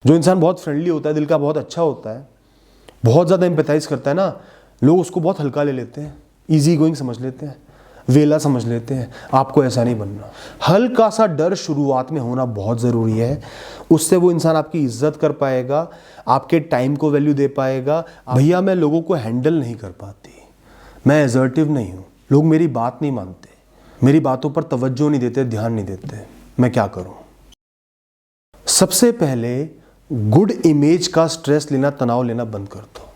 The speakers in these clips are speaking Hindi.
जो इंसान बहुत फ्रेंडली होता है, दिल का बहुत अच्छा होता है, बहुत ज़्यादा एम्पैथाइज करता है ना, लोग उसको बहुत हल्का ले लेते हैं, इजी गोइंग समझ लेते हैं, वेला समझ लेते हैं। आपको ऐसा नहीं बनना। हल्का सा डर शुरुआत में होना बहुत ज़रूरी है। उससे वो इंसान आपकी इज्जत कर पाएगा, आपके टाइम को वैल्यू दे पाएगा। भैया मैं लोगों को हैंडल नहीं कर पाती, मैं एजर्टिव नहीं हूँ, लोग मेरी बात नहीं मानते, मेरी बातों पर तवज्जो नहीं देते, ध्यान नहीं देते, मैं क्या करूँ। सबसे पहले गुड इमेज का स्ट्रेस लेना, तनाव लेना बंद कर दो।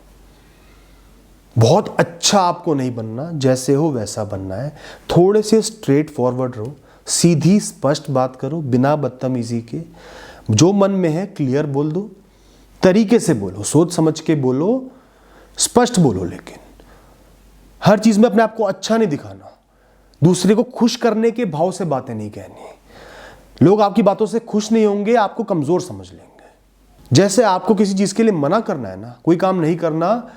बहुत अच्छा आपको नहीं बनना, जैसे हो वैसा बनना है। थोड़े से स्ट्रेट फॉरवर्ड रहो, सीधी स्पष्ट बात करो, बिना बदतमीजी के। जो मन में है क्लियर बोल दो, तरीके से बोलो, सोच समझ के बोलो, स्पष्ट बोलो। लेकिन हर चीज में अपने आप को अच्छा नहीं दिखाना, दूसरे को खुश करने के भाव से बातें नहीं कहनी। लोग आपकी बातों से खुश नहीं होंगे, आपको कमजोर समझ लेंगे। जैसे आपको किसी चीज के लिए मना करना है ना, कोई काम नहीं करना,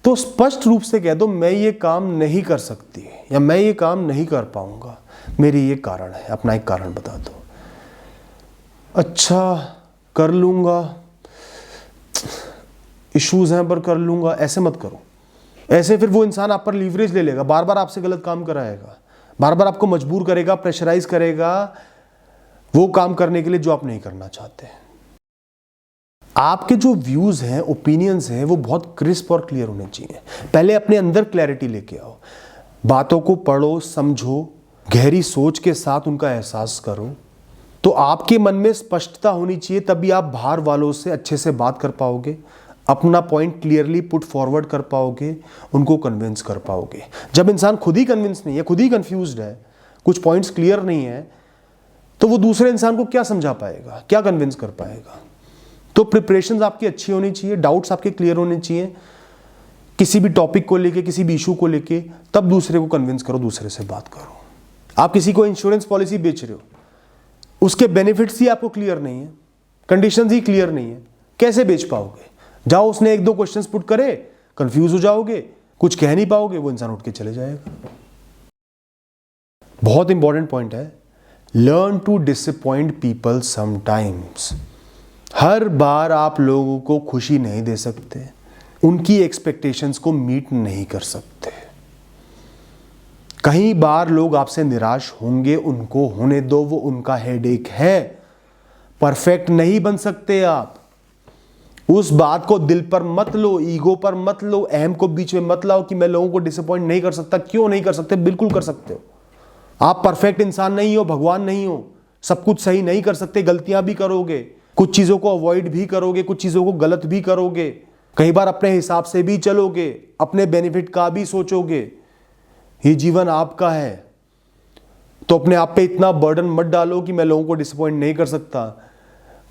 तो स्पष्ट रूप से कह दो मैं ये काम नहीं कर सकती या मैं ये काम नहीं कर पाऊंगा, मेरी ये कारण है। अपना एक कारण बता दो। अच्छा कर लूंगा, इश्यूज हैं पर कर लूंगा, ऐसे मत करो। ऐसे फिर वो इंसान आप पर लीवरेज ले लेगा, बार बार आपसे गलत काम कराएगा, बार बार आपको मजबूर करेगा, प्रेशराइज करेगा वो काम करने के लिए जो आप नहीं करना चाहते। आपके जो व्यूज हैं, ओपिनियंस हैं, वो बहुत क्रिस्प और क्लियर होने चाहिए। पहले अपने अंदर क्लैरिटी लेके आओ, बातों को पढ़ो, समझो, गहरी सोच के साथ उनका एहसास करो। तो आपके मन में स्पष्टता होनी चाहिए, तभी आप बाहर वालों से अच्छे से बात कर पाओगे, अपना पॉइंट क्लियरली पुट फॉरवर्ड कर पाओगे, उनको कन्विंस कर पाओगे। जब इंसान खुद ही कन्विंस नहीं है, खुद ही कंफ्यूज्ड है, कुछ पॉइंट्स क्लियर नहीं है, तो वो दूसरे इंसान को क्या समझा पाएगा, क्या कन्विंस कर पाएगा। तो प्रिपरेशंस आपकी अच्छी होनी चाहिए, डाउट्स आपके क्लियर होने चाहिए, किसी भी टॉपिक को लेके, किसी भी इशू को लेके, तब दूसरे को कन्विंस करो, दूसरे से बात करो। आप किसी को इंश्योरेंस पॉलिसी बेच रहे हो, उसके बेनिफिट्स ही आपको क्लियर नहीं है, कंडीशंस ही क्लियर नहीं है, कैसे बेच पाओगे। जाओ उसने एक दो क्वेश्चंस पुट करे, कंफ्यूज हो जाओगे, कुछ कह नहीं पाओगे, वो इंसान उठ के चले जाएगा। बहुत इंपॉर्टेंट पॉइंट है, learn to disappoint people sometimes. हर बार आप लोगों को खुशी नहीं दे सकते, उनकी एक्सपेक्टेशंस को मीट नहीं कर सकते। कई बार लोग आपसे निराश होंगे, उनको होने दो, वो उनका हेडेक है। परफेक्ट नहीं बन सकते आप। उस बात को दिल पर मत लो, ईगो पर मत लो, अहम को बीच में मत लाओ कि मैं लोगों को डिसअपॉइंट नहीं कर सकता। क्यों नहीं कर सकते? बिल्कुल कर सकते हो। आप परफेक्ट इंसान नहीं हो, भगवान नहीं हो, सब कुछ सही नहीं कर सकते, गलतियां भी करोगे, कुछ चीजों को अवॉइड भी करोगे, कुछ चीजों को गलत भी करोगे, कई बार अपने हिसाब से भी चलोगे, अपने बेनिफिट का भी सोचोगे। ये जीवन आपका है, तो अपने आप पे इतना बर्डन मत डालो कि मैं लोगों को डिसअपॉइंट नहीं कर सकता।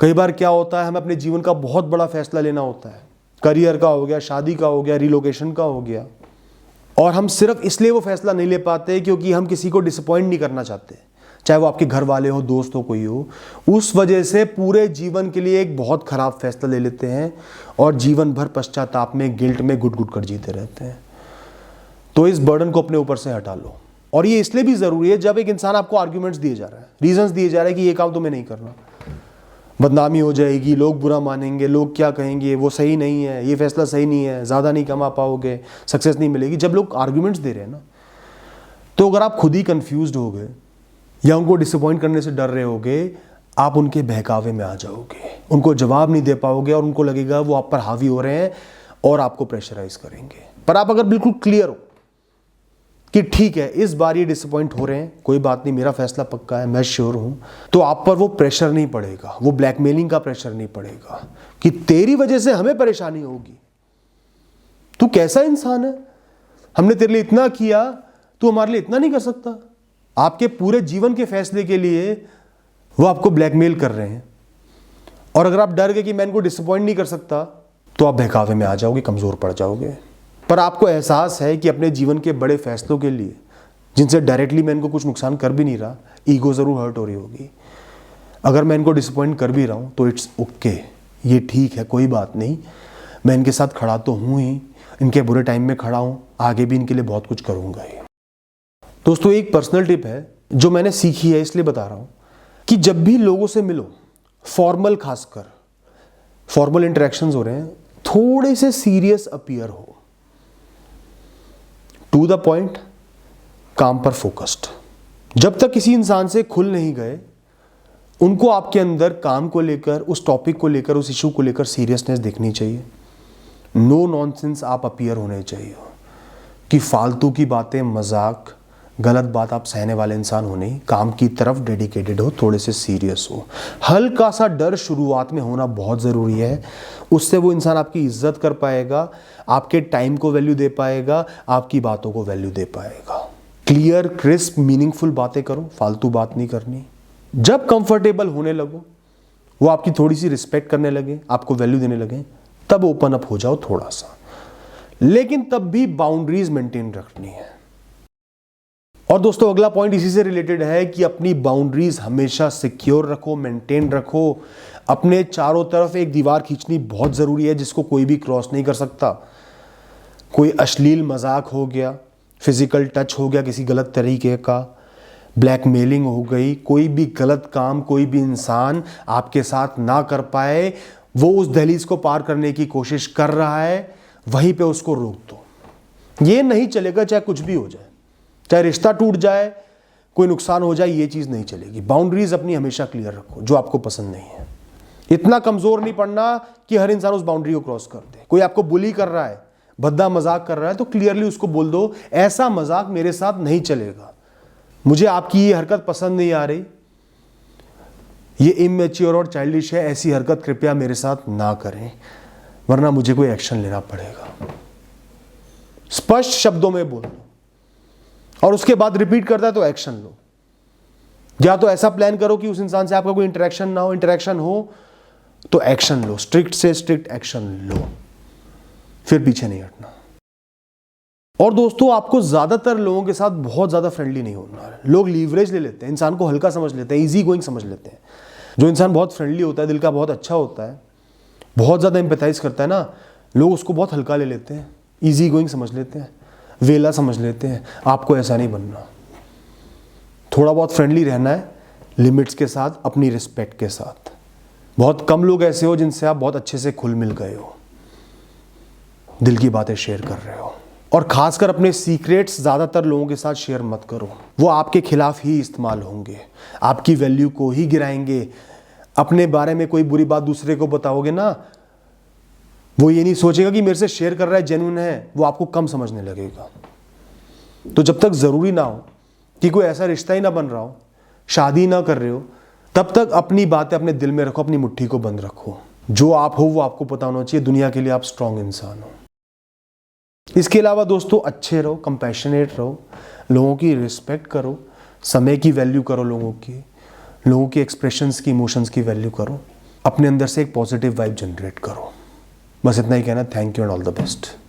कई बार क्या होता है, हमें अपने जीवन का बहुत बड़ा फैसला लेना होता है, करियर का हो गया, शादी का हो गया, रिलोकेशन का हो गया, और हम सिर्फ इसलिए वो फैसला नहीं ले पाते क्योंकि हम किसी को डिसअपॉइंट नहीं करना चाहते, चाहे वो आपके घर वाले हो, दोस्त हो, कोई हो। उस वजह से पूरे जीवन के लिए एक बहुत खराब फैसला ले लेते हैं और जीवन भर पश्चाताप में, गिल्ट में गुट गुट कर जीते रहते हैं। तो इस बर्डन को अपने ऊपर से हटा लो। और ये इसलिए भी जरूरी है, जब एक इंसान आपको आर्ग्यूमेंट्स दिए जा रहा है, रीजंस दिए जा रहे हैं कि ये काम तुम्हें नहीं करना, बदनामी हो जाएगी, लोग बुरा मानेंगे, लोग क्या कहेंगे, वो सही नहीं है, ये फैसला सही नहीं है, ज़्यादा नहीं कमा पाओगे, सक्सेस नहीं मिलेगी। जब लोग आर्ग्यूमेंट्स दे रहे हैं ना, तो अगर आप खुद ही कंफ्यूज्ड हो गए या उनको डिसअपॉइंट करने से डर रहे होगे, आप उनके बहकावे में आ जाओगे, उनको जवाब नहीं दे पाओगे और उनको लगेगा वो आप पर हावी हो रहे हैं और आपको प्रेशराइज करेंगे। पर आप अगर बिल्कुल क्लियर हो कि ठीक है, इस बार ये डिसअपॉइंट हो रहे हैं, कोई बात नहीं, मेरा फैसला पक्का है, मैं श्योर हूं, तो आप पर वो प्रेशर नहीं पड़ेगा, वो ब्लैकमेलिंग का प्रेशर नहीं पड़ेगा कि तेरी वजह से हमें परेशानी होगी, तू कैसा इंसान है, हमने तेरे लिए इतना किया, तू हमारे लिए इतना नहीं कर सकता। आपके पूरे जीवन के फैसले के लिए वो आपको ब्लैकमेल कर रहे हैं, और अगर आप डर गए कि मैं इनको डिसअपॉइंट नहीं कर सकता, तो आप बहकावे में आ जाओगे, कमजोर पड़ जाओगे। पर आपको एहसास है कि अपने जीवन के बड़े फैसलों के लिए, जिनसे डायरेक्टली मैं इनको कुछ नुकसान कर भी नहीं रहा, ईगो जरूर हर्ट हो रही होगी, अगर मैं इनको डिसअपॉइंट कर भी रहा हूं तो इट्स ओके, ये ठीक है, कोई बात नहीं, मैं इनके साथ खड़ा तो हूं ही, इनके बुरे टाइम में खड़ा हूं, आगे भी इनके लिए बहुत कुछ करूंगा ही। दोस्तों, एक पर्सनल टिप है जो मैंने सीखी है, इसलिए बता रहा हूं कि जब भी लोगों से मिलो, फॉर्मल खासकर, फॉर्मल इंटरेक्शंस हो रहे हैं, थोड़े से सीरियस अपीयर हो, टू द पॉइंट, काम पर फोकस्ड। जब तक किसी इंसान से खुल नहीं गए, उनको आपके अंदर काम को लेकर, उस टॉपिक को लेकर, उस इशू को लेकर सीरियसनेस दिखनी चाहिए। नो नॉनसेंस आप अपीयर होने चाहिए कि फालतू की बातें, मजाक, गलत बात आप सहने वाले इंसान हो नहीं, काम की तरफ डेडिकेटेड हो, थोड़े से सीरियस हो। हल्का सा डर शुरुआत में होना बहुत ज़रूरी है, उससे वो इंसान आपकी इज्जत कर पाएगा, आपके टाइम को वैल्यू दे पाएगा, आपकी बातों को वैल्यू दे पाएगा। क्लियर, क्रिस्प, मीनिंगफुल बातें करो, फालतू बात नहीं करनी। जब कंफर्टेबल होने लगो, वो आपकी थोड़ी सी रिस्पेक्ट करने लगे, आपको वैल्यू देने लगे, तब ओपन अप हो जाओ थोड़ा सा, लेकिन तब भी बाउंड्रीज मेंटेन रखनी है। और दोस्तों अगला पॉइंट इसी से रिलेटेड है कि अपनी बाउंड्रीज हमेशा सिक्योर रखो, मेंटेन रखो। अपने चारों तरफ एक दीवार खींचनी बहुत ज़रूरी है जिसको कोई भी क्रॉस नहीं कर सकता। कोई अश्लील मजाक हो गया, फिजिकल टच हो गया किसी गलत तरीके का, ब्लैकमेलिंग हो गई, कोई भी गलत काम कोई भी इंसान आपके साथ ना कर पाए, वो उस दहलीज को पार करने की कोशिश कर रहा है, वहीं पे उसको रोक दो। ये नहीं चलेगा, चाहे कुछ भी हो जाए, चाहे रिश्ता टूट जाए, कोई नुकसान हो जाए, ये चीज़ नहीं चलेगी। बाउंड्रीज अपनी हमेशा क्लियर रखो, जो आपको पसंद नहीं है। इतना कमज़ोर नहीं पड़ना कि हर इंसान उस बाउंड्री को क्रॉस कर दे। कोई आपको बुली कर रहा है, भद्दा मजाक कर रहा है, तो क्लियरली उसको बोल दो, ऐसा मजाक मेरे साथ नहीं चलेगा, मुझे आपकी ये हरकत पसंद नहीं आ रही, ये इमैच्योर और चाइल्डिश है, ऐसी हरकत कृपया मेरे साथ ना करें, वरना मुझे कोई एक्शन लेना पड़ेगा। स्पष्ट शब्दों में बोल दो, और उसके बाद रिपीट करता है तो एक्शन लो। या तो ऐसा प्लान करो कि उस इंसान से आपका कोई इंटरेक्शन ना हो, इंटरेक्शन हो तो एक्शन लो, स्ट्रिक्ट से स्ट्रिक्ट एक्शन लो, फिर पीछे नहीं हटना। और दोस्तों आपको ज्यादातर लोगों के साथ बहुत ज्यादा फ्रेंडली नहीं होना है। लोग लीवरेज ले लेते हैं, इंसान को हल्का समझ लेते हैं, इजी गोइंग समझ लेते हैं। जो इंसान बहुत फ्रेंडली होता है, दिल का बहुत अच्छा होता है, बहुत ज्यादा एम्पैथाइज करता है ना, लोग उसको बहुत हल्का ले लेते हैं, इजी गोइंग समझ लेते हैं, वेला समझ लेते हैं। आपको ऐसा नहीं बनना, थोड़ा बहुत फ्रेंडली रहना है, लिमिट्स के साथ, अपनी रिस्पेक्ट के साथ। बहुत कम लोग ऐसे हो जिनसे आप बहुत अच्छे से खुल मिल गए हो, दिल की बातें शेयर कर रहे हो। और खासकर अपने सीक्रेट्स ज़्यादातर लोगों के साथ शेयर मत करो, वो आपके खिलाफ ही इस्तेमाल होंगे, आपकी वैल्यू को ही गिराएंगे। अपने बारे में कोई बुरी बात दूसरे को बताओगे ना, वो ये नहीं सोचेगा कि मेरे से शेयर कर रहा है, जेन्युइन है, वो आपको कम समझने लगेगा। तो जब तक ज़रूरी ना हो कि कोई ऐसा रिश्ता ही ना बन रहा हो, शादी ना कर रहे हो, तब तक अपनी बातें अपने दिल में रखो, अपनी मुट्ठी को बंद रखो। जो आप हो वो आपको पता होना चाहिए, दुनिया के लिए आप स्ट्रांग इंसान हो। इसके अलावा दोस्तों अच्छे रहो, कंपैशनेट रहो, लोगों की रिस्पेक्ट करो, समय की वैल्यू करो, लोगों की एक्सप्रेशंस की, इमोशंस की वैल्यू करो, अपने अंदर से एक पॉजिटिव वाइब जनरेट करो। बस इतना ही कहना। Thank you and all the best.